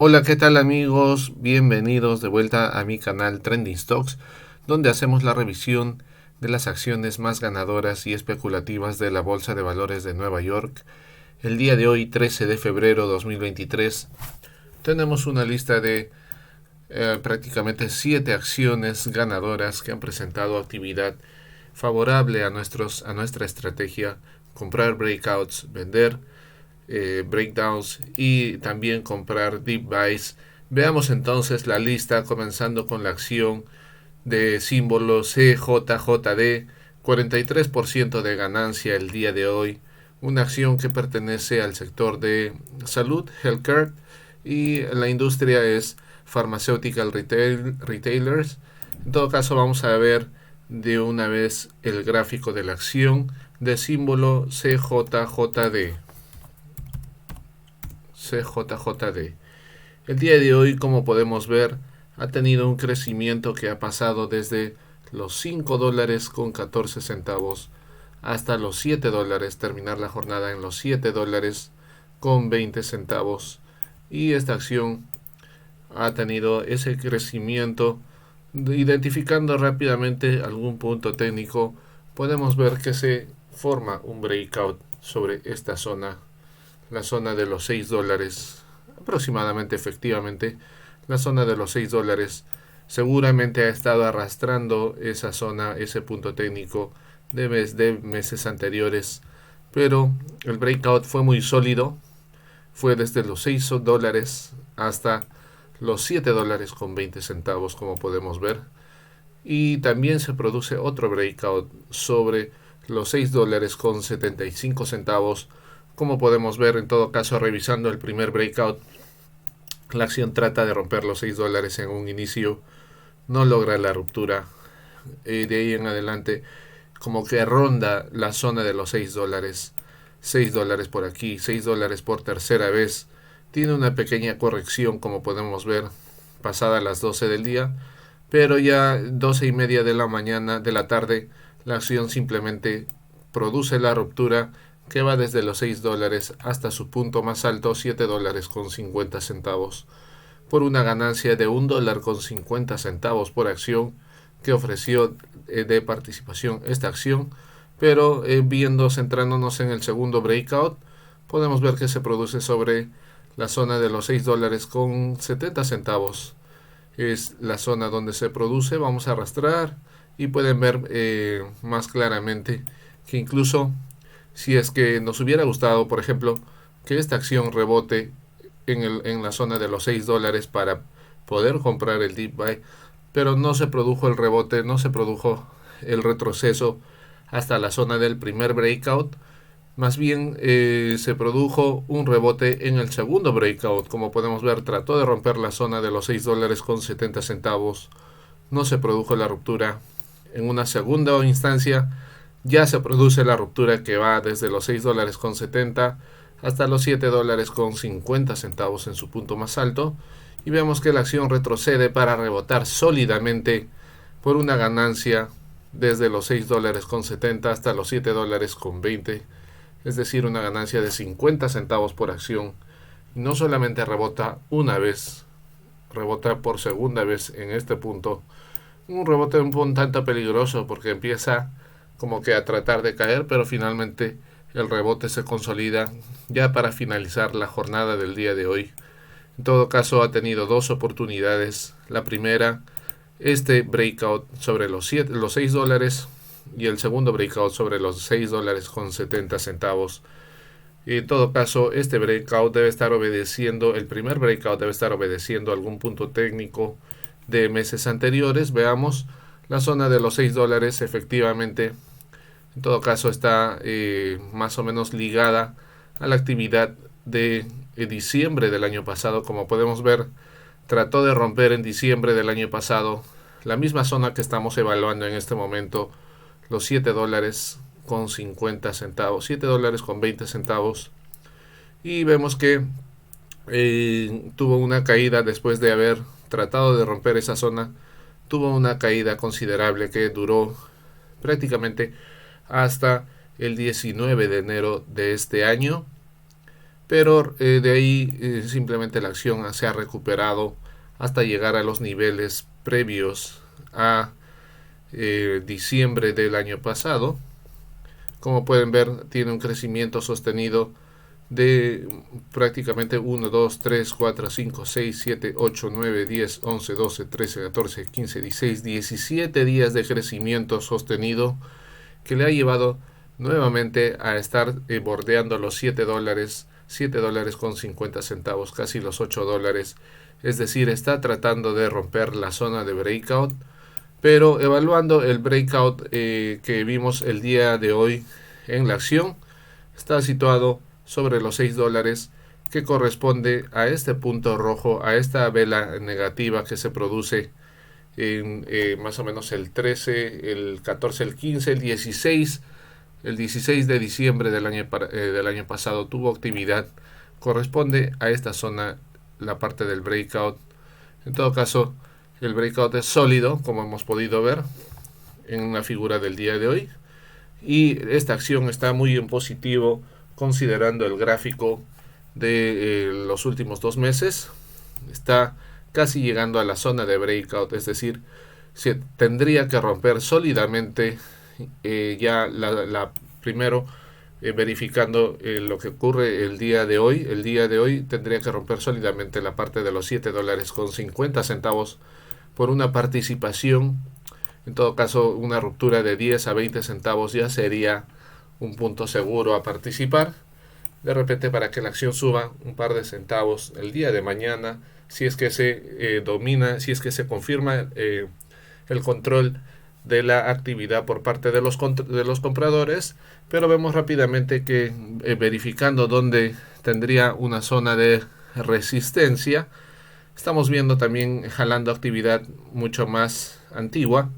Hola, ¿qué tal amigos? Bienvenidos de vuelta a mi canal Trending Stocks, donde hacemos la revisión de las acciones más ganadoras y especulativas de la Bolsa de Valores de Nueva York. El día de hoy, 13 de febrero de 2023, tenemos una lista de prácticamente 7 acciones ganadoras que han presentado actividad favorable a nuestra estrategia: comprar breakouts, vender breakdowns y también comprar deep buys. Veamos entonces la lista, comenzando con la acción de símbolo CJJD, 43% de ganancia el día de hoy. Una acción que pertenece al sector de salud, healthcare, y la industria es pharmaceutical retailers. En todo caso, vamos a ver de una vez el gráfico de la acción de símbolo CJJD. CJJD. El día de hoy, como podemos ver, ha tenido un crecimiento que ha pasado desde los 5 dólares con 14 centavos hasta los 7 dólares, terminar la jornada en los 7 dólares con 20 centavos. Y esta acción ha tenido ese crecimiento. Identificando rápidamente algún punto técnico, podemos ver que se forma un breakout sobre esta zona, la zona de los 6 dólares, aproximadamente, efectivamente, la zona de los 6 dólares. Seguramente ha estado arrastrando esa zona, ese punto técnico de meses anteriores, pero el breakout fue muy sólido. Fue desde los 6 dólares hasta los 7 dólares con 20 centavos, como podemos ver. Y también se produce otro breakout sobre los 6 dólares con 75 centavos. Como podemos ver, en todo caso, revisando el primer breakout, la acción trata de romper los 6 dólares en un inicio, no logra la ruptura. De ahí en adelante, como que ronda la zona de los 6 dólares. 6 dólares por aquí, 6 dólares por tercera vez. Tiene una pequeña corrección, como podemos ver, pasada las 12 del día, pero ya 12 y media de la mañana, de la tarde, la acción simplemente produce la ruptura que va desde los 6 dólares hasta su punto más alto, 7 dólares con 50 centavos, por una ganancia de 1 dólar con 50 centavos por acción que ofreció de participación esta acción. Pero viendo, centrándonos en el segundo breakout, podemos ver que se produce sobre la zona de los 6 dólares con 70 centavos. Es la zona donde se produce. Vamos a arrastrar y pueden ver más claramente que incluso si es que nos hubiera gustado, por ejemplo, que esta acción rebote en la zona de los 6 dólares para poder comprar el deep buy, pero no se produjo el rebote, no se produjo el retroceso hasta la zona del primer breakout. Más bien se produjo un rebote en el segundo breakout. Como podemos ver, trató de romper la zona de los 6 dólares con 70 centavos. No se produjo la ruptura. En una segunda instancia ya se produce la ruptura que va desde los 6 dólares con 70 hasta los 7 dólares con 50 centavos en su punto más alto. Y vemos que la acción retrocede para rebotar sólidamente por una ganancia desde los 6 dólares con 70 hasta los 7 dólares con 20, es decir, una ganancia de 50 centavos por acción. No solamente rebota una vez, rebota por segunda vez en este punto. Un rebote un tanto peligroso porque empieza como que a tratar de caer, pero finalmente el rebote se consolida ya para finalizar la jornada del día de hoy. En todo caso, ha tenido dos oportunidades. La primera, este breakout sobre los 6 dólares, y el segundo breakout sobre los 6 dólares con 70 centavos. Y en todo caso, este breakout debe estar obedeciendo, el primer breakout debe estar obedeciendo algún punto técnico de meses anteriores. Veamos la zona de los 6 dólares, efectivamente, en todo caso está más o menos ligada a la actividad de diciembre del año pasado. Como podemos ver, trató de romper en diciembre del año pasado la misma zona que estamos evaluando en este momento, los 7 dólares con 50 centavos, 7 dólares con 20 centavos. Y vemos que tuvo una caída después de haber tratado de romper esa zona. Tuvo una caída considerable que duró prácticamente hasta el 19 de enero de este año. pero de ahí simplemente la acción se ha recuperado hasta llegar a los niveles previos a diciembre del año pasado. Como pueden ver, tiene un crecimiento sostenido de prácticamente 1, 2, 3, 4, 5, 6, 7, 8, 9, 10, 11, 12, 13, 14, 15, 16, 17 días de crecimiento sostenido que le ha llevado nuevamente a estar bordeando los $7 con 50 centavos, casi los $8. Es decir, está tratando de romper la zona de breakout, pero evaluando el breakout que vimos el día de hoy en la acción, está situado sobre los $6, que corresponde a este punto rojo, a esta vela negativa que se produce en más o menos el 13, el 14, el 15, el 16. El 16 de diciembre del año pasado tuvo actividad, corresponde a esta zona, la parte del breakout. En todo caso, el breakout es sólido, como hemos podido ver en una figura del día de hoy, y esta acción está muy en positivo considerando el gráfico de los últimos 2 meses. Está casi llegando a la zona de breakout, es decir, se tendría que romper sólidamente primero verificando lo que ocurre el día de hoy. El día de hoy tendría que romper sólidamente la parte de los $7 con 50 centavos por una participación. En todo caso, una ruptura de 10 a 20 centavos ya sería un punto seguro a participar. De repente, para que la acción suba un par de centavos el día de mañana, si es que se si es que se confirma el control de la actividad por parte de los compradores, pero vemos rápidamente que verificando dónde tendría una zona de resistencia, estamos viendo también jalando actividad mucho más antigua,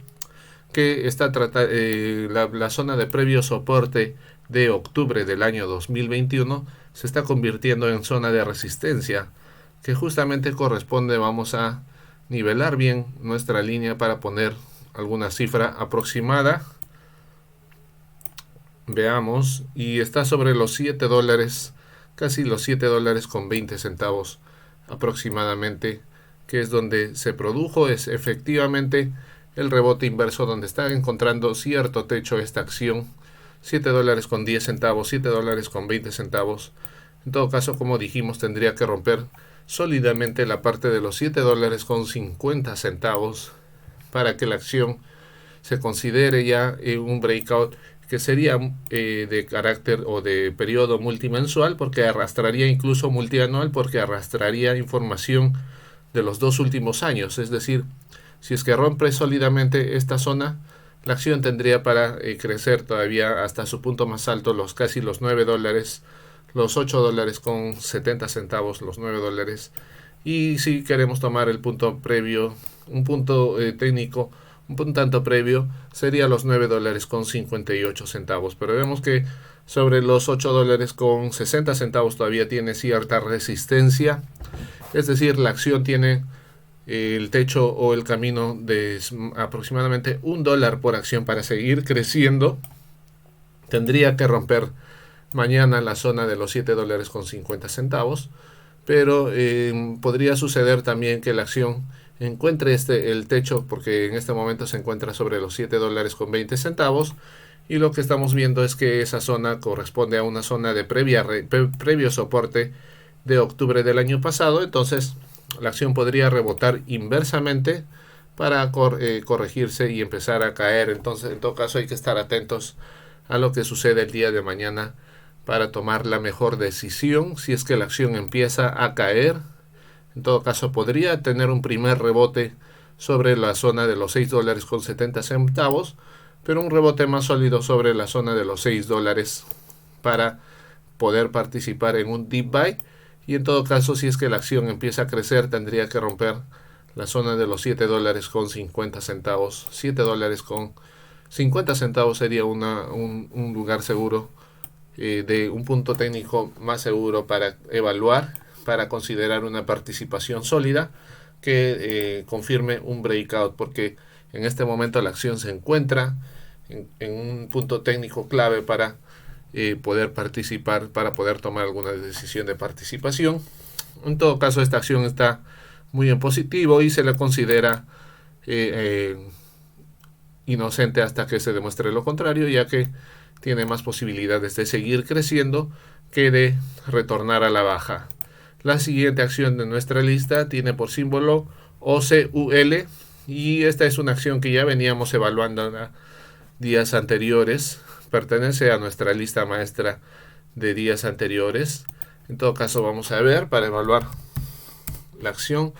que está la zona de previo soporte de octubre del año 2021 se está convirtiendo en zona de resistencia, que justamente corresponde, vamos a nivelar bien nuestra línea para poner alguna cifra aproximada. Veamos, y está sobre los $7, casi los $7 con 20 centavos aproximadamente, que es donde se produjo, es efectivamente el rebote inverso, donde está encontrando cierto techo esta acción. $7 con 10 centavos, $7 con 20 centavos. En todo caso, como dijimos, tendría que romper sólidamente la parte de los $7 con 50 centavos para que la acción se considere ya un breakout, que sería de carácter o de periodo multimensual, porque arrastraría incluso multianual, porque arrastraría información de los 2 últimos años. Es decir, si es que rompe sólidamente esta zona, la acción tendría para crecer todavía hasta su punto más alto, casi los $9, los $8 con 70 centavos, los $9. Y si queremos tomar el punto previo, un punto técnico, un punto tanto previo, sería los $9 con 58 centavos. Pero vemos que sobre los $8 con 60 centavos todavía tiene cierta resistencia. Es decir, la acción tiene el techo o el camino de aproximadamente $1 por acción para seguir creciendo. Tendría que romper mañana la zona de los $7 con 50 centavos, pero podría suceder también que la acción encuentre el techo, porque en este momento se encuentra sobre los $7 con 20 centavos, y lo que estamos viendo es que esa zona corresponde a una zona de previo soporte de octubre del año pasado. Entonces la acción podría rebotar inversamente para corregirse y empezar a caer. Entonces, en todo caso, hay que estar atentos a lo que sucede el día de mañana para tomar la mejor decisión. Si es que la acción empieza a caer, en todo caso podría tener un primer rebote sobre la zona de los $6 con 70 centavos, pero un rebote más sólido sobre la zona de los $6 para poder participar en un deep buy. Y en todo caso, si es que la acción empieza a crecer, tendría que romper la zona de los $7 con 50 centavos. $7 con 50 centavos sería un lugar seguro, de un punto técnico más seguro para evaluar, para considerar una participación sólida que confirme un breakout, porque en este momento la acción se encuentra en un punto técnico clave para poder participar, para poder tomar alguna decisión de participación. En todo caso, esta acción está muy en positivo y se le considera inocente hasta que se demuestre lo contrario, ya que tiene más posibilidades de seguir creciendo que de retornar a la baja. La siguiente acción de nuestra lista tiene por símbolo OCUL, y esta es una acción que ya veníamos evaluando en días anteriores. Pertenece a nuestra lista maestra de días anteriores. En todo caso, vamos a ver para evaluar la acción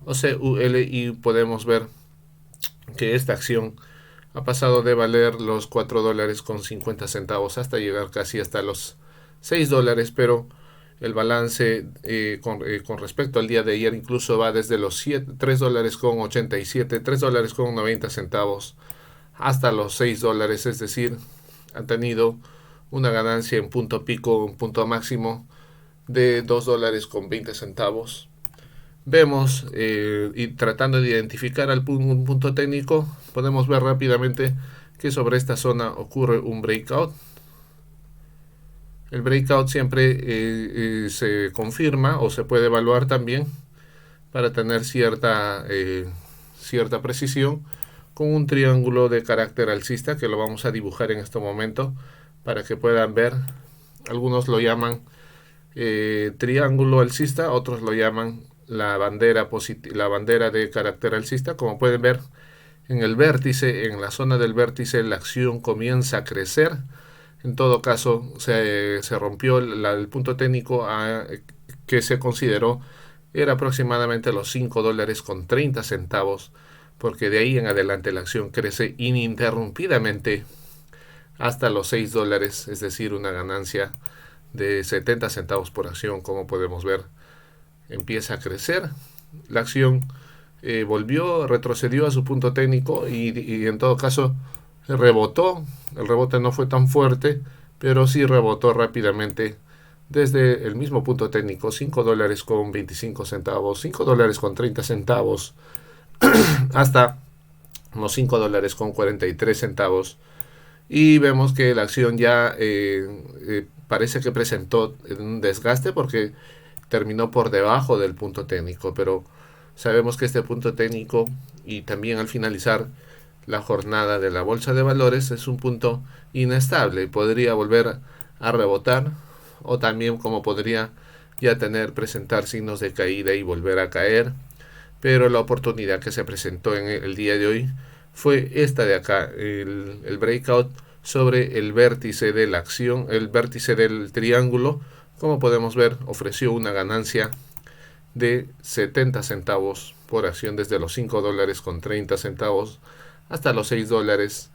OCUL y podemos ver que esta acción ha pasado de valer los 4 dólares con 50 centavos hasta llegar casi hasta los 6 dólares, pero el balance con respecto al día de ayer incluso va desde los 3 dólares con 87, 3 dólares con 90 centavos hasta los 6 dólares, es decir, han tenido una ganancia en punto pico, un punto máximo de 2 dólares con 20 centavos. Vemos, y tratando de identificar un punto técnico, podemos ver rápidamente que sobre esta zona ocurre un breakout. El breakout siempre se confirma o se puede evaluar también para tener cierta precisión con un triángulo de carácter alcista, que lo vamos a dibujar en este momento para que puedan ver. Algunos lo llaman triángulo alcista, otros lo llaman la bandera de carácter alcista. Como pueden ver, en el vértice, en la zona del vértice, la acción comienza a crecer. En todo caso, se rompió el punto técnico que se consideró era aproximadamente los 5 dólares con 30 centavos, porque de ahí en adelante la acción crece ininterrumpidamente hasta los 6 dólares, es decir, una ganancia de 70 centavos por acción. Como podemos ver, empieza a crecer. La acción retrocedió a su punto técnico y en todo caso rebotó. El rebote no fue tan fuerte, pero sí rebotó rápidamente desde el mismo punto técnico, 5 dólares con 25 centavos, 5 dólares con 30 centavos, hasta los 5 dólares con 43 centavos. Y vemos que la acción ya parece que presentó un desgaste porque terminó por debajo del punto técnico, pero sabemos que este punto técnico, y también al finalizar la jornada de la bolsa de valores, es un punto inestable y podría volver a rebotar, o también como podría ya presentar signos de caída y volver a caer. Pero la oportunidad que se presentó en el día de hoy fue esta de acá, el breakout sobre el vértice de la acción, el vértice del triángulo. Como podemos ver, ofreció una ganancia de 70 centavos por acción desde los 5 dólares con 30 centavos hasta los 6 dólares.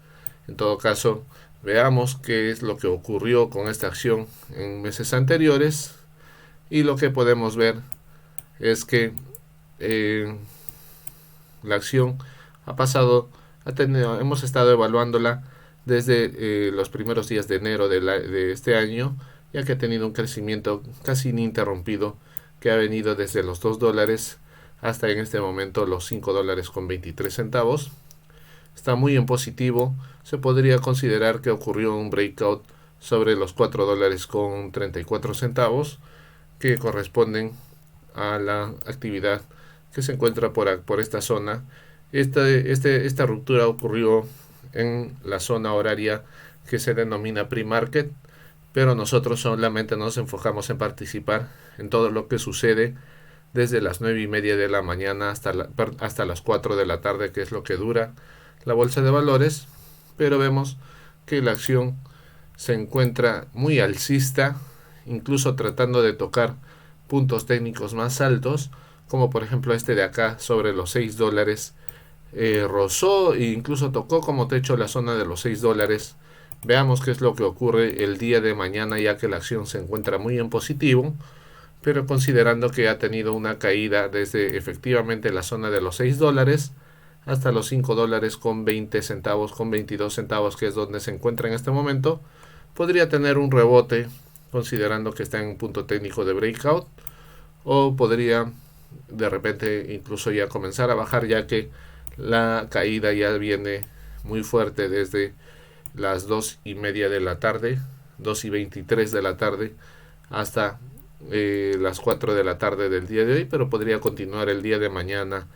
En todo caso, veamos qué es lo que ocurrió con esta acción en meses anteriores, y lo que podemos ver es que la acción hemos estado evaluándola desde los primeros días de enero de este año, ya que ha tenido un crecimiento casi ininterrumpido que ha venido desde los 2 dólares hasta en este momento los 5 dólares con 23 centavos. Está muy en positivo. Se podría considerar que ocurrió un breakout sobre los 4 dólares con 34 centavos, que corresponden a la actividad que se encuentra por esta zona. Esta ruptura ocurrió en la zona horaria que se denomina pre-market, pero nosotros solamente nos enfocamos en participar en todo lo que sucede desde las 9:30 de la mañana hasta las 4 de la tarde, que es lo que dura la bolsa de valores. Pero vemos que la acción se encuentra muy alcista, incluso tratando de tocar puntos técnicos más altos, como por ejemplo este de acá sobre los 6 dólares. Rozó e incluso tocó como techo la zona de los 6 dólares. Veamos qué es lo que ocurre el día de mañana, ya que la acción se encuentra muy en positivo, pero considerando que ha tenido una caída desde efectivamente la zona de los 6 dólares hasta los 5 dólares con 20 centavos, con 22 centavos, que es donde se encuentra en este momento, podría tener un rebote considerando que está en un punto técnico de breakout, o podría de repente incluso ya comenzar a bajar, ya que la caída ya viene muy fuerte desde las 2:30 de la tarde 2:23 de la tarde hasta las 4 de la tarde del día de hoy, pero podría continuar el día de mañana.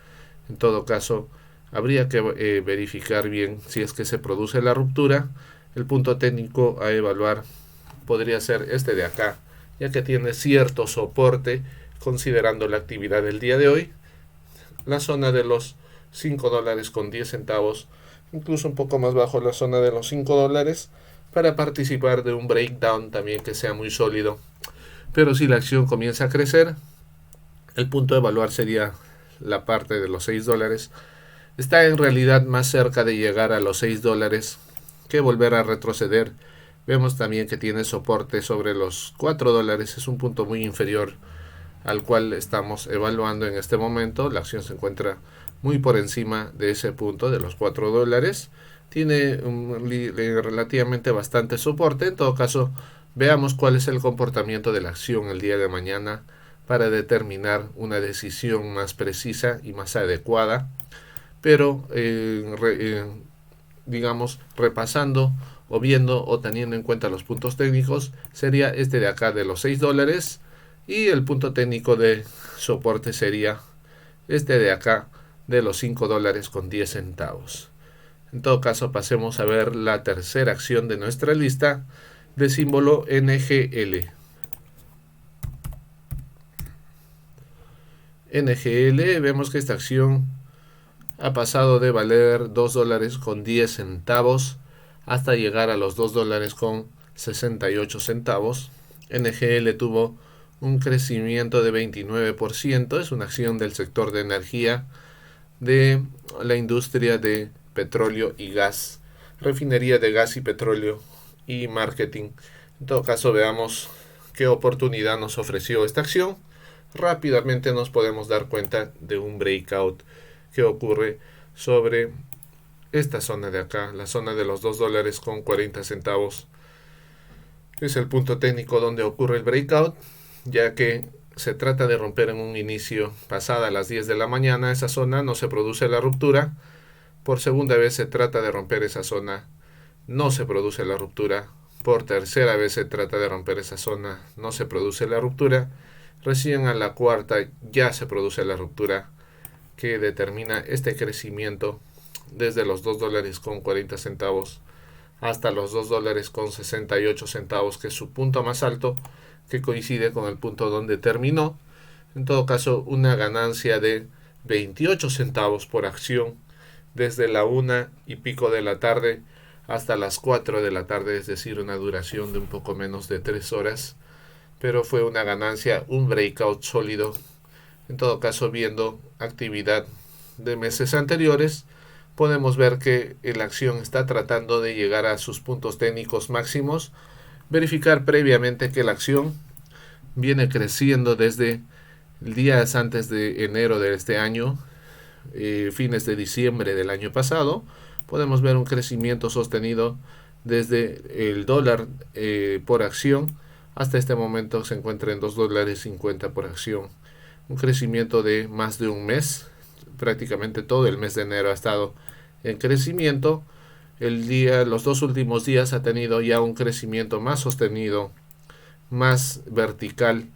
En todo caso, habría que verificar bien si es que se produce la ruptura. El punto técnico a evaluar podría ser este de acá, ya que tiene cierto soporte considerando la actividad del día de hoy. La zona de los 5 dólares con 10 centavos, incluso un poco más bajo la zona de los 5 dólares, para participar de un breakdown también que sea muy sólido. Pero si la acción comienza a crecer, el punto de evaluar sería la parte de los 6 dólares. Está en realidad más cerca de llegar a los 6 dólares que volver a retroceder. Vemos también que tiene soporte sobre los 4 dólares, es un punto muy inferior al cual estamos evaluando en este momento. La acción se encuentra muy por encima de ese punto de los 4 dólares. Tiene relativamente bastante soporte. En todo caso, veamos cuál es el comportamiento de la acción el día de mañana para determinar una decisión más precisa y más adecuada. Pero digamos, repasando o viendo o teniendo en cuenta los puntos técnicos, sería este de acá de los 6 dólares, y el punto técnico de soporte sería este de acá de los 5 dólares con 10 centavos. En todo caso, pasemos a ver la tercera acción de nuestra lista, de símbolo NGL. NGL, vemos que esta acción ha pasado de valer 2 dólares con 10 centavos hasta llegar a los 2 dólares con 68 centavos. NGL tuvo un crecimiento de 29%, es una acción del sector de energía, de la industria de petróleo y gas, refinería de gas y petróleo y marketing. En todo caso, veamos qué oportunidad nos ofreció esta acción. Rápidamente nos podemos dar cuenta de un breakout que ocurre sobre esta zona de acá, la zona de los 2 dólares con 40 centavos. Es el punto técnico donde ocurre el breakout, ya que se trata de romper en un inicio pasada las 10 de la mañana esa zona, no se produce la ruptura. Por segunda vez se trata de romper esa zona, no se produce la ruptura. Por tercera vez se trata de romper esa zona, no se produce la ruptura. Recién a la cuarta ya se produce la ruptura, que determina este crecimiento desde los 2 dólares con 40 centavos hasta los 2 dólares con 68 centavos, que es su punto más alto, que coincide con el punto donde terminó. En todo caso, una ganancia de 28 centavos por acción desde la 1:00 de la tarde hasta las 4 de la tarde, es decir, una duración de un poco menos de 3 horas, pero fue una ganancia, un breakout sólido. En todo caso, viendo actividad de meses anteriores, podemos ver que la acción está tratando de llegar a sus puntos técnicos máximos. Verificar previamente que la acción viene creciendo desde días antes de enero de este año, fines de diciembre del año pasado. Podemos ver un crecimiento sostenido desde el dólar por acción hasta este momento se encuentra en 2 dólares 50 por acción. Un crecimiento de más de un mes, prácticamente todo el mes de enero ha estado en crecimiento. Los 2 últimos días ha tenido ya un crecimiento más sostenido, más vertical,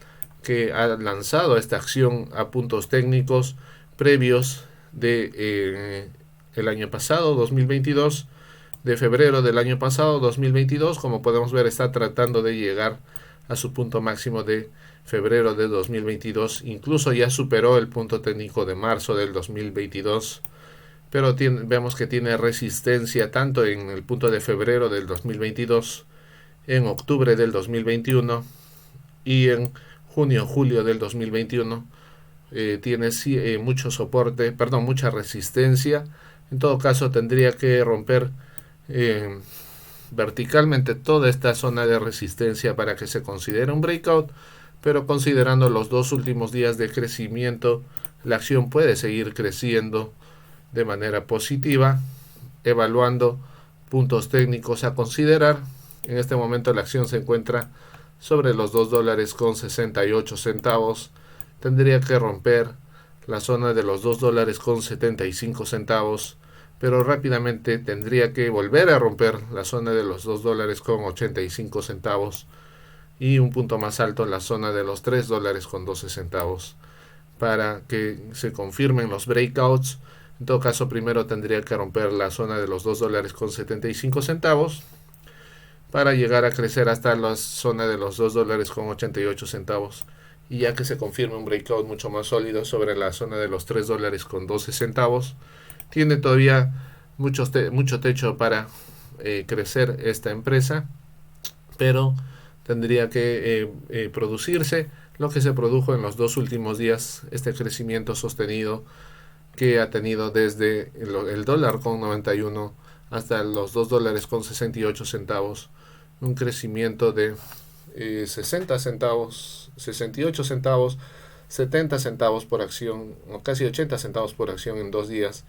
que ha lanzado esta acción a puntos técnicos previos de el año pasado, 2022, de febrero del año pasado, 2022. Como podemos ver, está tratando de llegar a su punto máximo de febrero de 2022, incluso ya superó el punto técnico de marzo del 2022, pero vemos que tiene resistencia tanto en el punto de febrero del 2022, en octubre del 2021 y en junio-julio del 2021. Tiene mucho soporte, mucha resistencia. En todo caso, tendría que romper verticalmente toda esta zona de resistencia para que se considere un breakout, pero considerando los 2 últimos días de crecimiento, la acción puede seguir creciendo de manera positiva. Evaluando puntos técnicos a considerar, en este momento la acción se encuentra sobre los 2 dólares con 68 centavos. Tendría que romper la zona de los 2 dólares con 75 centavos. pero rápidamente tendría que volver a romper la zona de los 2 dólares con 85 centavos y un punto más alto en la zona de los 3 dólares con 12 centavos para que se confirmen los breakouts. En todo caso, primero tendría que romper la zona de los 2 dólares con 75 centavos para llegar a crecer hasta la zona de los 2 dólares con 88 centavos. Y ya que se confirme un breakout mucho más sólido sobre la zona de los 3 dólares con 12 centavos, tiene todavía mucho techo para crecer esta empresa, pero tendría que producirse lo que se produjo en los 2 últimos días, este crecimiento sostenido que ha tenido desde el dólar con 91 hasta los 2 dólares con 68 centavos, un crecimiento de 60 centavos, 68 centavos, 70 centavos por acción, o casi 80 centavos por acción en 2 días.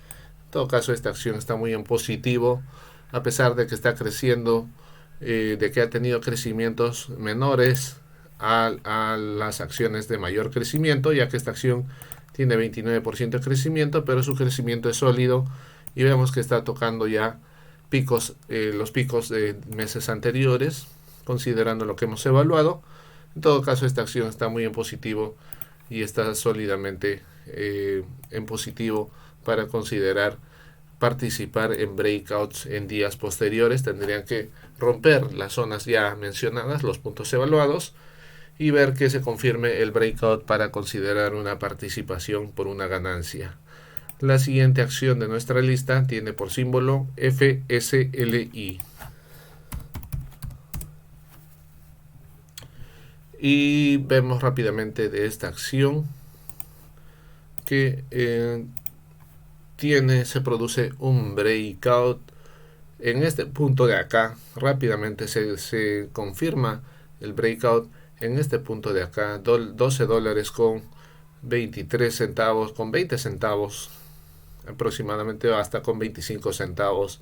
En todo caso, esta acción está muy en positivo, a pesar de que está creciendo, de que ha tenido crecimientos menores a las acciones de mayor crecimiento, ya que esta acción tiene 29% de crecimiento, pero su crecimiento es sólido y vemos que está tocando ya picos, los picos de meses anteriores, considerando lo que hemos evaluado. En todo caso, esta acción está muy en positivo y está sólidamente en positivo para considerar participar en breakouts en días posteriores. Tendrían que romper las zonas ya mencionadas, los puntos evaluados, y ver que se confirme el breakout para considerar una participación por una ganancia. La siguiente acción de nuestra lista tiene por símbolo FSLI. Y vemos rápidamente de esta acción que se produce un breakout en este punto de acá. Rápidamente se confirma el breakout en este punto de acá, 12 dólares con 23 centavos, con 20 centavos aproximadamente, hasta con 25 centavos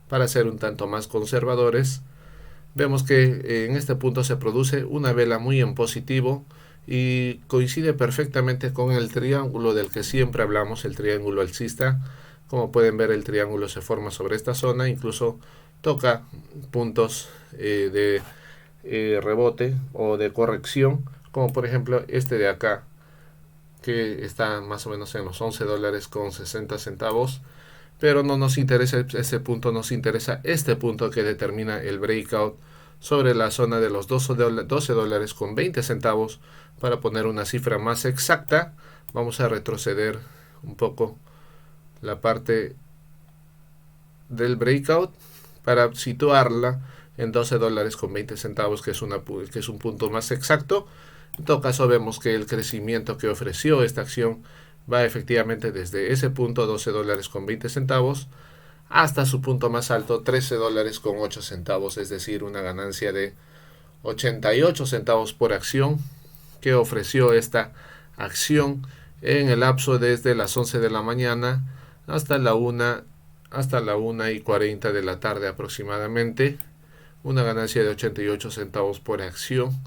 para ser un tanto más conservadores. Vemos que en este punto se produce una vela muy en positivo y coincide perfectamente con el triángulo del que siempre hablamos, el triángulo alcista. Como pueden ver, el triángulo se forma sobre esta zona, incluso toca puntos de rebote o de corrección, como por ejemplo este de acá, que está más o menos en los 11 dólares con 60 centavos, pero no nos interesa ese punto, nos interesa este punto que determina el breakout sobre la zona de los 12 dólares con 20 centavos. Para poner una cifra más exacta, vamos a retroceder un poco la parte del breakout para situarla en 12 dólares con 20 centavos, que es un punto más exacto. En todo caso, vemos que el crecimiento que ofreció esta acción va efectivamente desde ese punto, 12 dólares con 20 centavos, hasta su punto más alto, 13 dólares con 8 centavos, es decir, una ganancia de 88 centavos por acción que ofreció esta acción en el lapso desde las 11 de la mañana hasta la 1:40 de la tarde aproximadamente, una ganancia de 88 centavos por acción.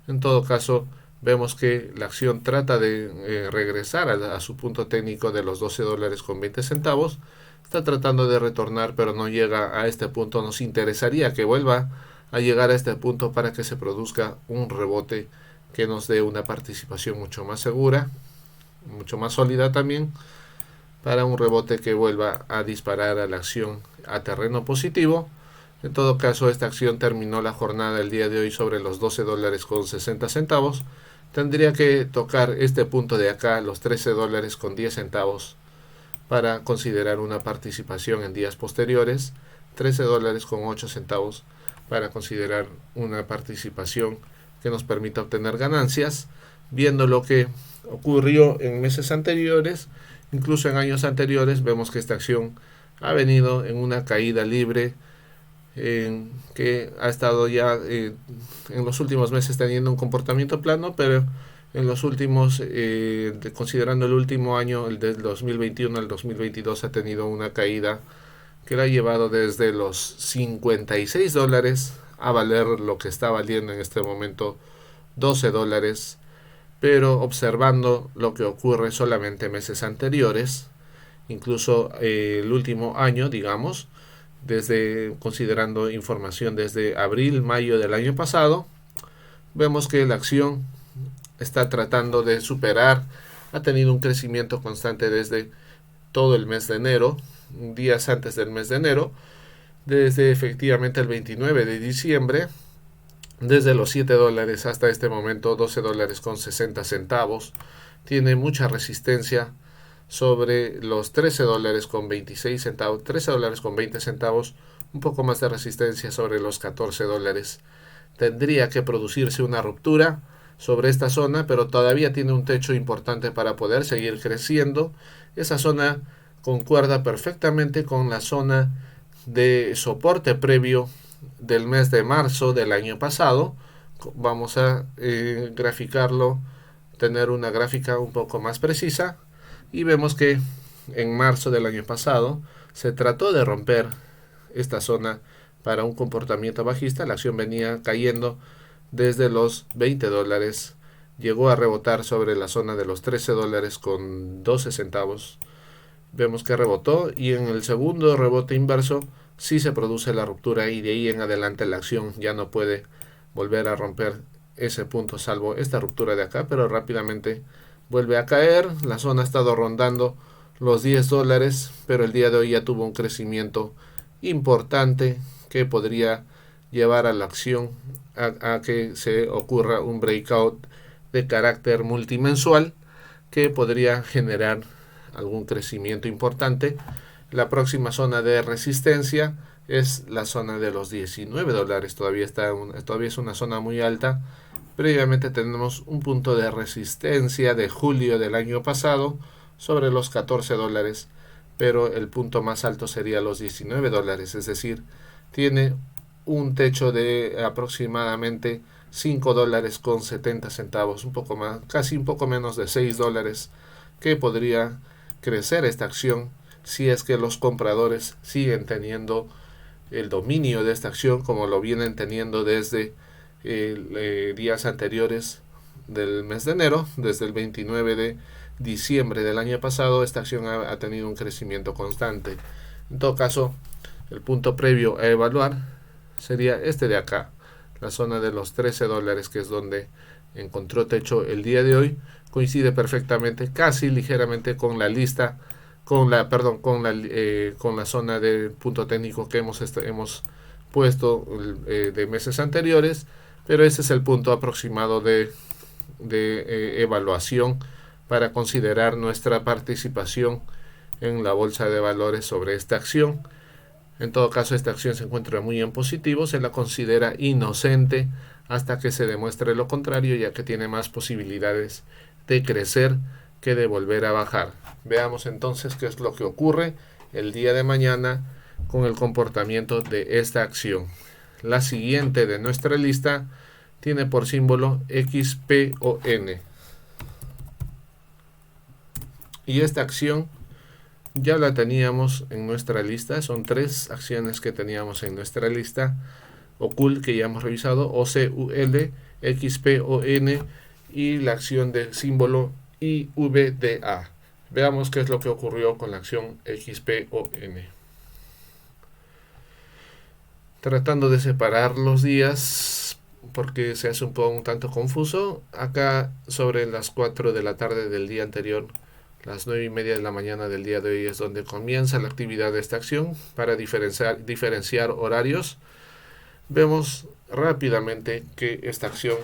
En todo caso, vemos que la acción trata de regresar a su punto técnico de los 12 dólares con 20 centavos. Está tratando de retornar, pero no llega a este punto. Nos interesaría que vuelva a llegar a este punto para que se produzca un rebote que nos dé una participación mucho más segura, mucho más sólida también, para un rebote que vuelva a disparar a la acción a terreno positivo. En todo caso, esta acción terminó la jornada el día de hoy sobre los 12 dólares con 60 centavos. Tendría que tocar este punto de acá, los 13 dólares con 10 centavos, para considerar una participación en días posteriores. 13 dólares con 8 centavos para considerar una participación que nos permita obtener ganancias. Viendo lo que ocurrió en meses anteriores, incluso en años anteriores, vemos que esta acción ha venido en una caída libre, que ha estado ya en los últimos meses teniendo un comportamiento plano, pero en los últimos, considerando el último año, el del 2021 al 2022, ha tenido una caída que la ha llevado desde los 56 dólares a valer lo que está valiendo en este momento, 12 dólares. Pero observando lo que ocurre solamente meses anteriores, incluso el último año, digamos, desde considerando información desde abril, mayo del año pasado, vemos que la acción está tratando de superar, ha tenido un crecimiento constante desde todo el mes de enero, días antes del mes de enero, desde efectivamente el 29 de diciembre, desde los 7 dólares hasta este momento 12 dólares con 60 centavos, tiene mucha resistencia sobre los 13 dólares con 26 centavos, 13 dólares con 20 centavos, un poco más de resistencia sobre los 14 dólares. Tendría que producirse una ruptura sobre esta zona, pero todavía tiene un techo importante para poder seguir creciendo. Esa zona concuerda perfectamente con la zona de soporte previo del mes de marzo del año pasado. Vamos a graficarlo, tener una gráfica un poco más precisa, y vemos que en marzo del año pasado se trató de romper esta zona para un comportamiento bajista. La acción venía cayendo desde los 20 dólares, llegó a rebotar sobre la zona de los 13 dólares con 12 centavos. Vemos que rebotó, y en el segundo rebote inverso sí se produce la ruptura, y de ahí en adelante la acción ya no puede volver a romper ese punto, salvo esta ruptura de acá, pero rápidamente vuelve a caer. La zona ha estado rondando los 10 dólares, pero el día de hoy ya tuvo un crecimiento importante que podría llevar a la acción a que se ocurra un breakout de carácter multimensual que podría generar algún crecimiento importante. La próxima zona de resistencia es la zona de los 19 dólares. Todavía es una zona muy alta. Previamente tenemos un punto de resistencia de julio del año pasado sobre los 14 dólares, pero el punto más alto sería los 19 dólares, es decir, tiene un techo de aproximadamente 5 dólares con 70 centavos, un poco más, casi un poco menos de 6 dólares, que podría crecer esta acción si es que los compradores siguen teniendo el dominio de esta acción como lo vienen teniendo desde días anteriores del mes de enero. Desde el 29 de diciembre del año pasado esta acción ha tenido un crecimiento constante. En todo caso, el punto previo a evaluar sería este de acá, la zona de los 13 dólares, que es donde encontró techo el día de hoy. Coincide perfectamente, casi ligeramente, con la lista, con la zona del punto técnico que hemos puesto de meses anteriores, pero ese es el punto aproximado de evaluación para considerar nuestra participación en la bolsa de valores sobre esta acción. En todo caso, esta acción se encuentra muy en positivo, se la considera inocente hasta que se demuestre lo contrario, ya que tiene más posibilidades de crecer que de volver a bajar. Veamos entonces qué es lo que ocurre el día de mañana con el comportamiento de esta acción. La siguiente de nuestra lista tiene por símbolo XPON. Y esta acción ya la teníamos en nuestra lista. Son 3 acciones que teníamos en nuestra lista. OCUL, que ya hemos revisado, OCUL, XPON y la acción de símbolo IVDA. Veamos qué es lo que ocurrió con la acción XPON. Tratando de separar los días, porque se hace un tanto confuso. Acá sobre las 4 de la tarde del día anterior, las 9:30 de la mañana del día de hoy, es donde comienza la actividad de esta acción. Para diferenciar horarios, vemos rápidamente que esta acción,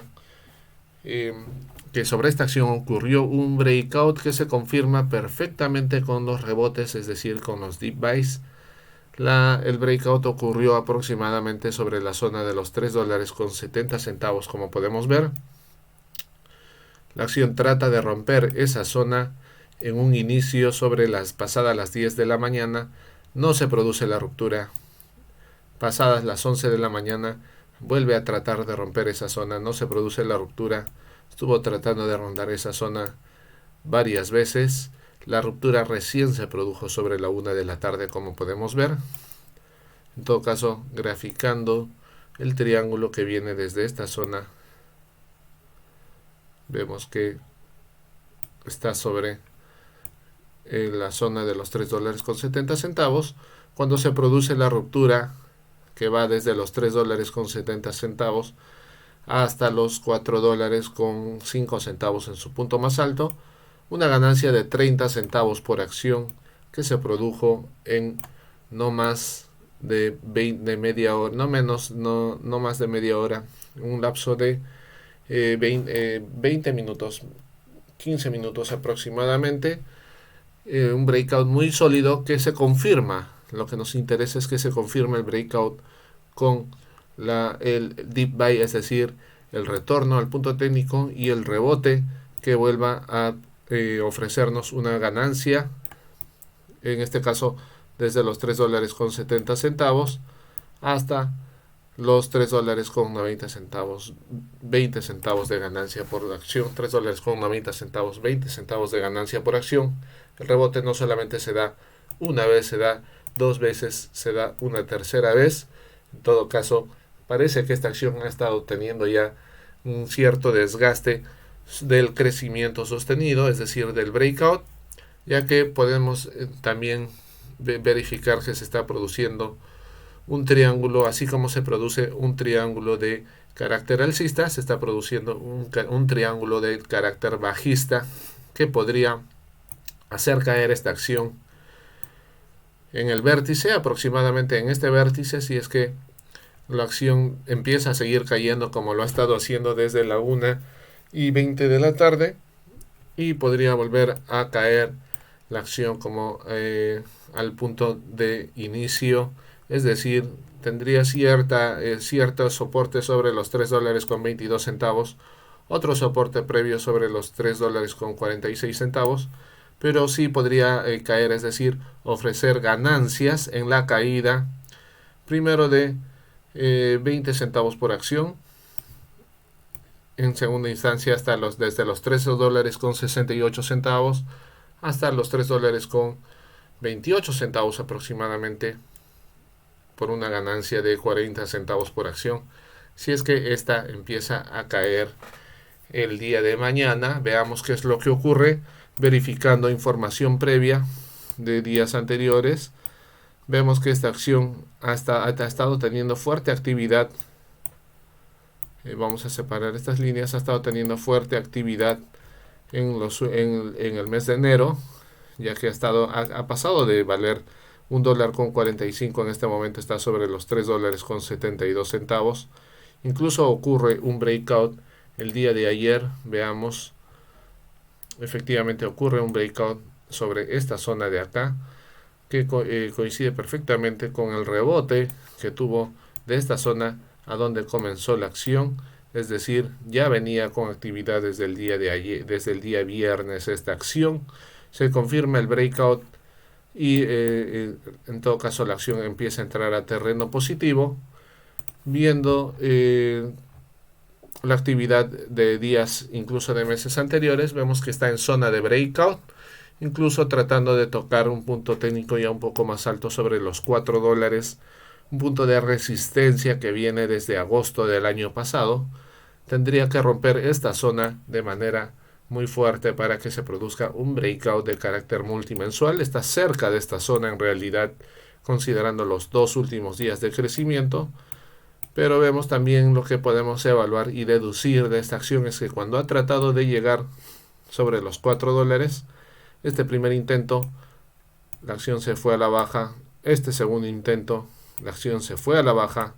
que sobre esta acción ocurrió un breakout que se confirma perfectamente con los rebotes, es decir, con los deep buys. El breakout ocurrió aproximadamente sobre la zona de los 3 dólares con 70 centavos, como podemos ver. La acción trata de romper esa zona en un inicio sobre pasadas las 10 de la mañana. No se produce la ruptura. Pasadas las 11 de la mañana vuelve a tratar de romper esa zona. No se produce la ruptura. Estuvo tratando de rondar esa zona varias veces. La ruptura recién se produjo sobre la 1 de la tarde, como podemos ver. En todo caso, graficando el triángulo que viene desde esta zona, vemos que está sobre en la zona de los 3 dólares con 70 centavos, cuando se produce la ruptura que va desde los 3 dólares con 70 centavos hasta los 4 dólares con 5 centavos en su punto más alto, una ganancia de 30 centavos por acción que se produjo en no más de media hora, no más de media hora, un lapso de 20 minutos, 15 minutos aproximadamente, un breakout muy sólido que se confirma. Lo que nos interesa es que se confirme el breakout con el deep buy, es decir, el retorno al punto técnico y el rebote que vuelva a ofrecernos una ganancia, en este caso desde los 3 dólares con 70 centavos hasta los 3 dólares con 90 centavos, 20 centavos de ganancia por acción, 3 dólares con 90 centavos, 20 centavos de ganancia por acción. El rebote no solamente se da una vez, se da dos veces, se da una tercera vez. En todo caso, parece que esta acción ha estado teniendo ya un cierto desgaste del crecimiento sostenido, es decir, del breakout, ya que podemos también verificar que se está produciendo un triángulo, así como se produce un triángulo de carácter alcista, se está produciendo un triángulo de carácter bajista que podría hacer caer esta acción en el vértice, aproximadamente en este vértice, si es que la acción empieza a seguir cayendo como lo ha estado haciendo desde la 1:20 de la tarde, y podría volver a caer la acción como al punto de inicio, es decir, tendría cierto soporte sobre los 3 dólares con 22 centavos, otro soporte previo sobre los 3 dólares con 46 centavos, pero sí podría caer, es decir, ofrecer ganancias en la caída, primero de 20 centavos por acción, en segunda instancia desde los 13 dólares con 68 centavos hasta los 3 dólares con 28 centavos aproximadamente, por una ganancia de 40 centavos por acción. Si es que esta empieza a caer el día de mañana, veamos qué es lo que ocurre, verificando información previa de días anteriores. Vemos que esta acción ha estado teniendo fuerte actividad. Vamos a separar estas líneas. Ha estado teniendo fuerte actividad en el mes de enero, ya que ha pasado de valer $1.45, en este momento está sobre los 3 dólares con 72 centavos. Incluso ocurre un breakout el día de ayer. Veamos, efectivamente ocurre un breakout sobre esta zona de acá, que coincide perfectamente con el rebote que tuvo de esta zona a donde comenzó la acción. Es decir, ya venía con actividad desde el día de ayer, desde el día viernes esta acción. Se confirma el breakout y en todo caso la acción empieza a entrar a terreno positivo, viendo la actividad de días, incluso de meses anteriores. Vemos que está en zona de breakout, incluso tratando de tocar un punto técnico ya un poco más alto sobre los 4 dólares, un punto de resistencia que viene desde agosto del año pasado. Tendría que romper esta zona de manera muy fuerte para que se produzca un breakout de carácter multimensual. Está cerca de esta zona en realidad, considerando los 2 últimos días de crecimiento, pero vemos también lo que podemos evaluar y deducir de esta acción es que cuando ha tratado de llegar sobre los 4 dólares, este primer intento, la acción se fue a la baja. Este segundo intento, la acción se fue a la baja.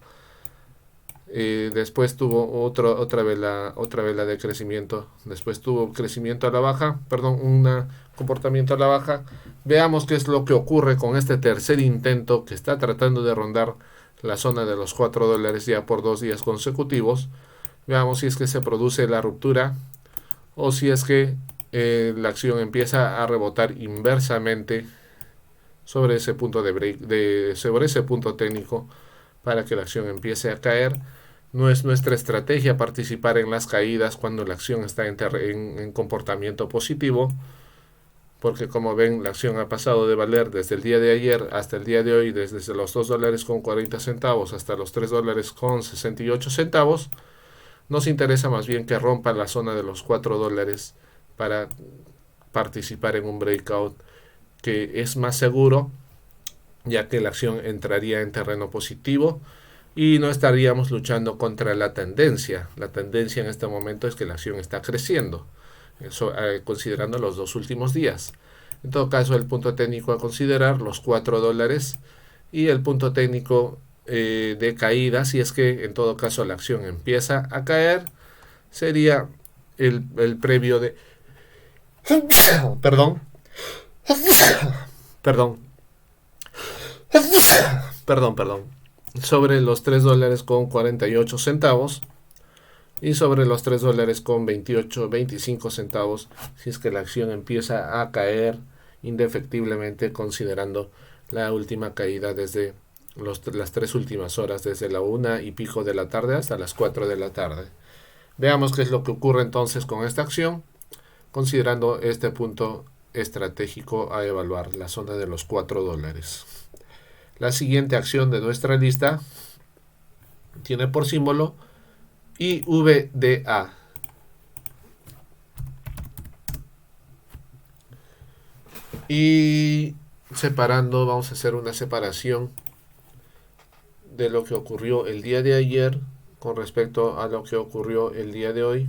Después tuvo otra vela de crecimiento. Después tuvo crecimiento a la baja, un comportamiento a la baja. Veamos qué es lo que ocurre con este tercer intento que está tratando de rondar la zona de los 4 dólares ya por 2 días consecutivos. Veamos si es que se produce la ruptura o si es que la acción empieza a rebotar inversamente sobre ese punto sobre ese punto técnico para que la acción empiece a caer. No es nuestra estrategia participar en las caídas cuando la acción está en comportamiento positivo, porque como ven, la acción ha pasado de valer desde el día de ayer hasta el día de hoy, desde los 2 dólares con 40 centavos hasta los 3 dólares con 68 centavos. Nos interesa más bien que rompa la zona de los 4 dólares para participar en un breakout que es más seguro, ya que la acción entraría en terreno positivo y no estaríamos luchando contra la tendencia. La tendencia en este momento es que la acción está creciendo, eso, considerando los 2 últimos días. En todo caso, el punto técnico a considerar, los $4, y el punto técnico de caída, si es que en todo caso la acción empieza a caer, sería el previo de... perdón. perdón. perdón. Sobre los $3.48 y sobre los $3.25 si es que la acción empieza a caer indefectiblemente, considerando la última caída desde las 3 últimas horas, desde la 1:00 de la tarde hasta las 4 de la tarde. Veamos qué es lo que ocurre entonces con esta acción, considerando este punto estratégico a evaluar, la zona de los $4. La siguiente acción de nuestra lista tiene por símbolo IVDA. Y separando, vamos a hacer una separación de lo que ocurrió el día de ayer con respecto a lo que ocurrió el día de hoy.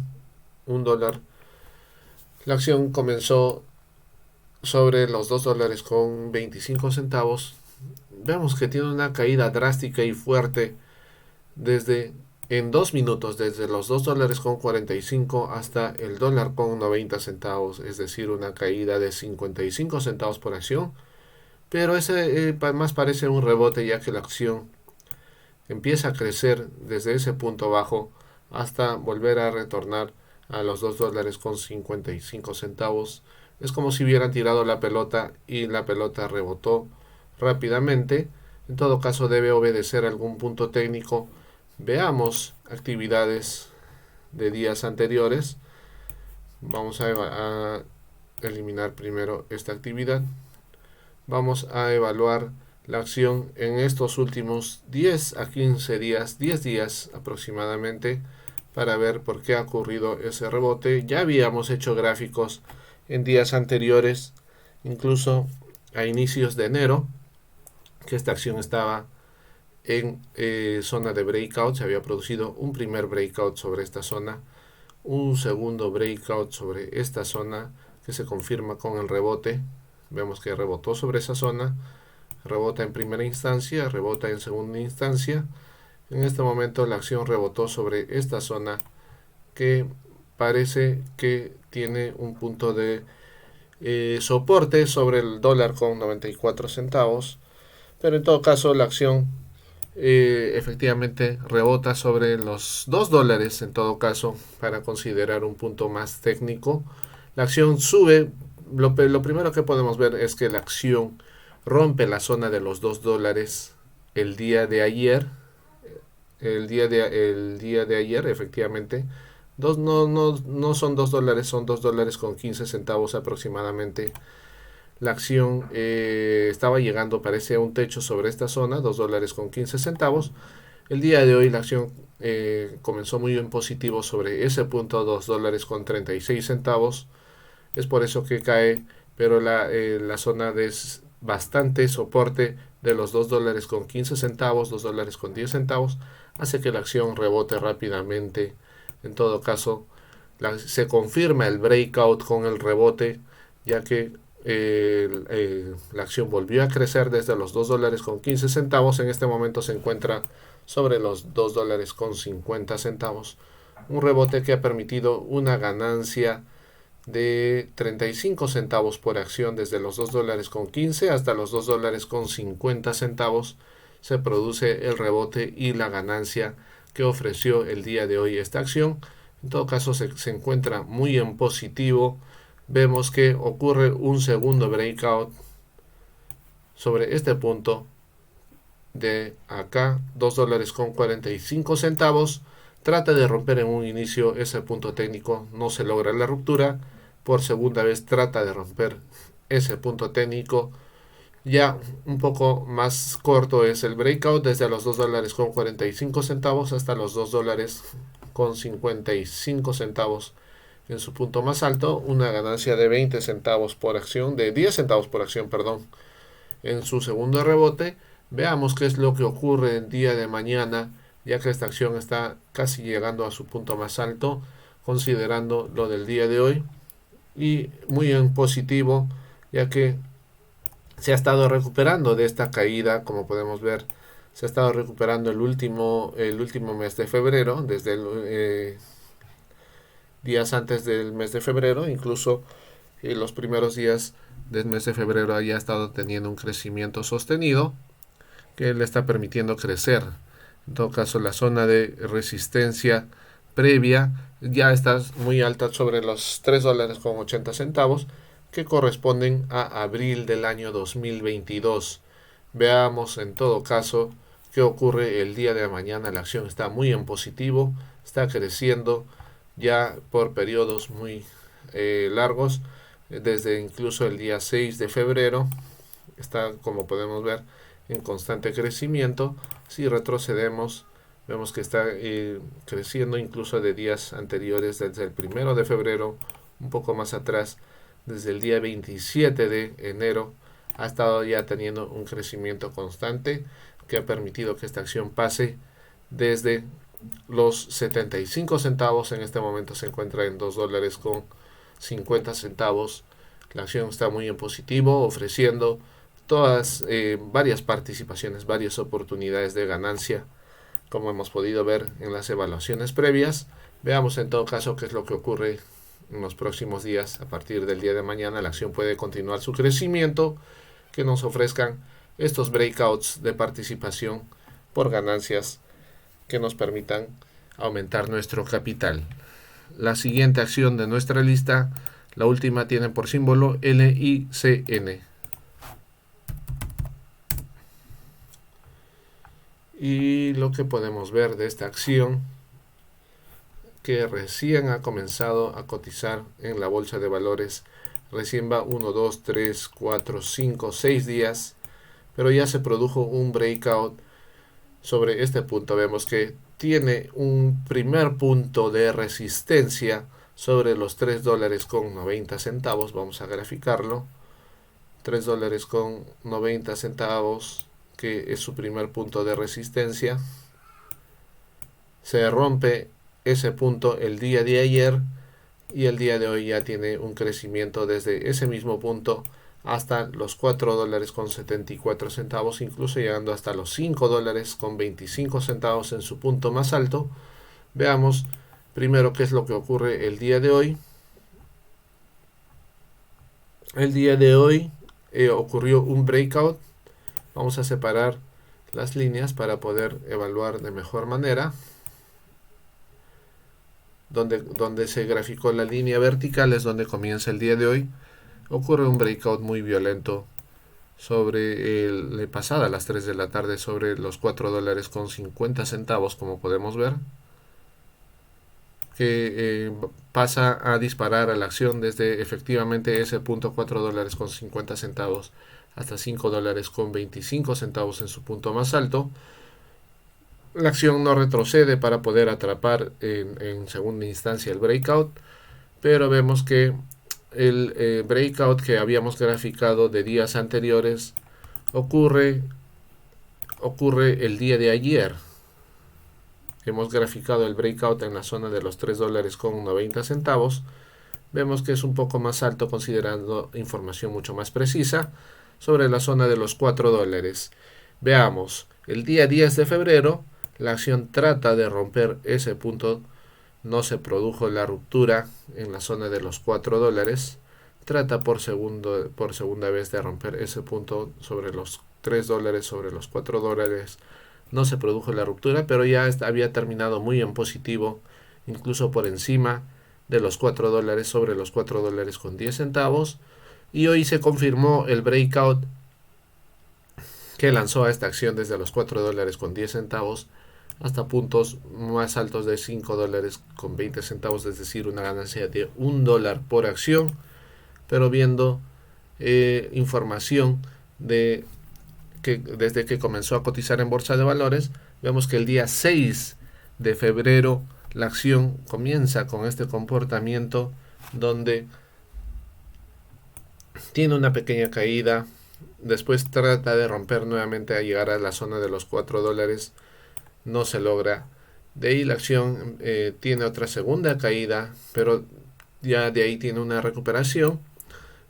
$1. La acción comenzó sobre los $2.25. Vemos que tiene una caída drástica y fuerte en 2 minutos, desde los $2.45 hasta el $1.90, es decir, una caída de 55 centavos por acción. Pero ese más parece un rebote, ya que la acción empieza a crecer desde ese punto bajo hasta volver a retornar a los $2.55. Es como si hubieran tirado la pelota y la pelota rebotó rápidamente. En todo caso, debe obedecer algún punto técnico. Veamos actividades de días anteriores. Vamos a eliminar primero esta actividad. Vamos a evaluar la acción en estos últimos 10 a 15 días, 10 días aproximadamente, para ver por qué ha ocurrido ese rebote. Ya habíamos hecho gráficos en días anteriores, incluso a inicios de enero, que esta acción estaba en zona de breakout. Se había producido un primer breakout sobre esta zona, un segundo breakout sobre esta zona, que se confirma con el rebote. Vemos que rebotó sobre esa zona, rebota en primera instancia, rebota en segunda instancia. En este momento la acción rebotó sobre esta zona, que parece que tiene un punto de soporte sobre el $1.94, pero en todo caso la acción efectivamente rebota sobre los $2 en todo caso, para considerar un punto más técnico. La acción sube. Lo primero que podemos ver es que la acción rompe la zona de los $2 el día de ayer. El día de ayer, efectivamente, no son $2, son $2.15 aproximadamente. La acción estaba llegando, parece, a un techo sobre esta zona, $2.15. El día de hoy la acción comenzó muy en positivo sobre ese punto, $2.36. Es por eso que cae, pero la zona de bastante soporte de los $2.15, $2.10, hace que la acción rebote rápidamente. En todo caso, se confirma el breakout con el rebote, ya que la acción volvió a crecer desde los $2.15. En este momento se encuentra sobre los $2.50. Un rebote que ha permitido una ganancia de 35 centavos por acción desde los $2.15 hasta los $2.50. Se produce el rebote y la ganancia que ofreció el día de hoy esta acción. En todo caso, se encuentra muy en positivo. Vemos que ocurre un segundo breakout sobre este punto de acá, $2.45. Trata de romper en un inicio ese punto técnico, no se logra la ruptura. Por segunda vez trata de romper ese punto técnico. Ya un poco más corto es el breakout, desde los $2.45 hasta los $2.55, en su punto más alto, una ganancia de 20 centavos por acción, de 10 centavos por acción, perdón, en su segundo rebote. Veamos qué es lo que ocurre el día de mañana, ya que esta acción está casi llegando a su punto más alto, considerando lo del día de hoy, y muy en positivo, ya que se ha estado recuperando de esta caída. Como podemos ver, se ha estado recuperando el último mes de febrero, desde días antes del mes de febrero, incluso los primeros días del mes de febrero haya estado teniendo un crecimiento sostenido que le está permitiendo crecer. En todo caso, la zona de resistencia previa ya está muy alta, sobre los 3 dólares con 80 centavos, que corresponden a abril del año 2022. Veamos en todo caso qué ocurre el día de mañana. La acción está muy en positivo, está creciendo ya por periodos muy largos, desde incluso el día 6 de febrero. Está, como podemos ver, en constante crecimiento. Si retrocedemos, vemos que está creciendo incluso de días anteriores, desde el 1 de febrero, un poco más atrás, desde el día 27 de enero, ha estado ya teniendo un crecimiento constante que ha permitido que esta acción pase desde los 75 centavos. En este momento se encuentra en 2 dólares con 50 centavos. La acción está muy en positivo, ofreciendo varias participaciones, varias oportunidades de ganancia, como hemos podido ver en las evaluaciones previas. Veamos en todo caso qué es lo que ocurre en los próximos días. A partir del día de mañana la acción puede continuar su crecimiento, que nos ofrezcan estos breakouts de participación por ganancias que nos permitan aumentar nuestro capital. La siguiente acción de nuestra lista, la última, tiene por símbolo LICN. Y lo que podemos ver de esta acción, que recién ha comenzado a cotizar en la bolsa de valores, recién va 1, 2, 3, 4, 5, 6 días, pero ya se produjo un breakout sobre este punto. Vemos que tiene un primer punto de resistencia sobre los 3 dólares con 90 centavos. Vamos a graficarlo. 3 dólares con 90 centavos, que es su primer punto de resistencia. Se rompe ese punto el día de ayer, y el día de hoy ya tiene un crecimiento desde ese mismo punto hasta los 4 dólares con 74 centavos, incluso llegando hasta los 5 dólares con 25 centavos en su punto más alto. Veamos primero qué es lo que ocurre el día de hoy. El día de hoy ocurrió un breakout. Vamos a separar las líneas para poder evaluar de mejor manera. Donde se graficó la línea vertical es donde comienza el día de hoy. Ocurre un breakout muy violento sobre pasada a las 3 de la tarde, sobre los 4 dólares con 50 centavos, como podemos ver, que pasa a disparar a la acción desde efectivamente ese punto 4 dólares con 50 centavos hasta 5 dólares con 25 centavos en su punto más alto. La acción no retrocede para poder atrapar en segunda instancia el breakout, pero vemos que el breakout que habíamos graficado de días anteriores ocurre el día de ayer. Hemos graficado el breakout en la zona de los 3 dólares con 90 centavos. Vemos que es un poco más alto, considerando información mucho más precisa sobre la zona de los 4 dólares. Veamos, el día 10 de febrero la acción trata de romper ese punto. No se produjo la ruptura en la zona de los 4 dólares. Trata por segunda vez de romper ese punto sobre los 3 dólares, sobre los 4 dólares. No se produjo la ruptura, pero ya había terminado muy en positivo, incluso por encima de los 4 dólares, sobre los 4 dólares con 10 centavos. Y hoy se confirmó el breakout que lanzó a esta acción desde los 4 dólares con 10 centavos hasta puntos más altos de 5 dólares con 20 centavos, es decir, una ganancia de $1 por acción. Pero viendo información de que desde que comenzó a cotizar en bolsa de valores, vemos que el día 6 de febrero la acción comienza con este comportamiento donde tiene una pequeña caída, después trata de romper nuevamente a llegar a la zona de los $4, no se logra. De ahí la acción tiene otra segunda caída, pero ya de ahí tiene una recuperación.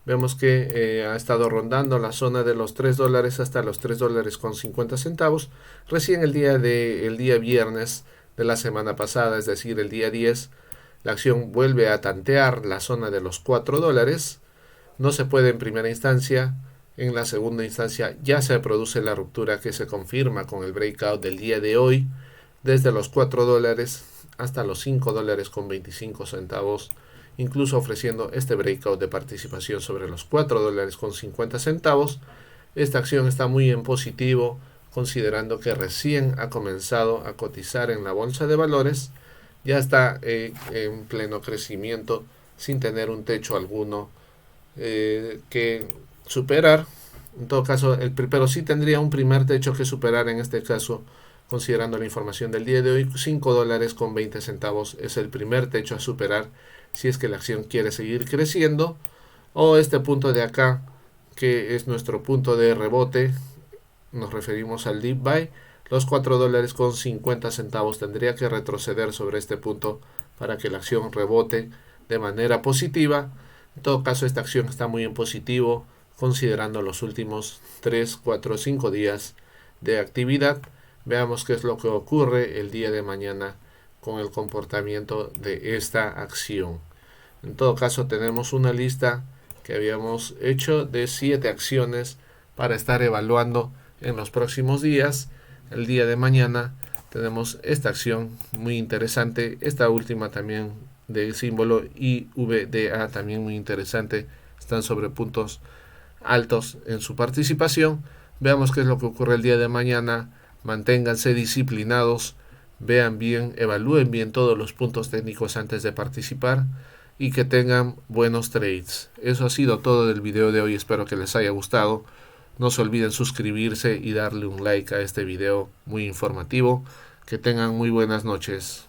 Vemos que ha estado rondando la zona de los $3 hasta los $3.50. Recién el día viernes de la semana pasada, es decir, el día 10, la acción vuelve a tantear la zona de los $4. No se puede en primera instancia. En la segunda instancia ya se produce la ruptura que se confirma con el breakout del día de hoy, desde los $4 hasta los $5.25, incluso ofreciendo este breakout de participación sobre los $4.50. Esta acción está muy en positivo, considerando que recién ha comenzado a cotizar en la bolsa de valores, ya está en pleno crecimiento sin tener un techo alguno que superar. En todo caso, pero sí tendría un primer techo que superar en este caso, considerando la información del día de hoy. $5.20 es el primer techo a superar si es que la acción quiere seguir creciendo, o este punto de acá, que es nuestro punto de rebote, nos referimos al deep buy. Los $4.50 tendría que retroceder sobre este punto para que la acción rebote de manera positiva. En todo caso, esta acción está muy en positivo, considerando los últimos 3, 4, 5 días de actividad. Veamos qué es lo que ocurre el día de mañana con el comportamiento de esta acción. En todo caso, tenemos una lista que habíamos hecho de 7 acciones para estar evaluando en los próximos días. El día de mañana tenemos esta acción muy interesante, esta última también de símbolo IVDA, también muy interesante, están sobre puntos altos en su participación. Veamos qué es lo que ocurre el día de mañana. Manténganse disciplinados, vean bien, evalúen bien todos los puntos técnicos antes de participar y que tengan buenos trades. Eso ha sido todo del video de hoy, espero que les haya gustado. No se olviden suscribirse y darle un like a este video muy informativo. Que tengan muy buenas noches.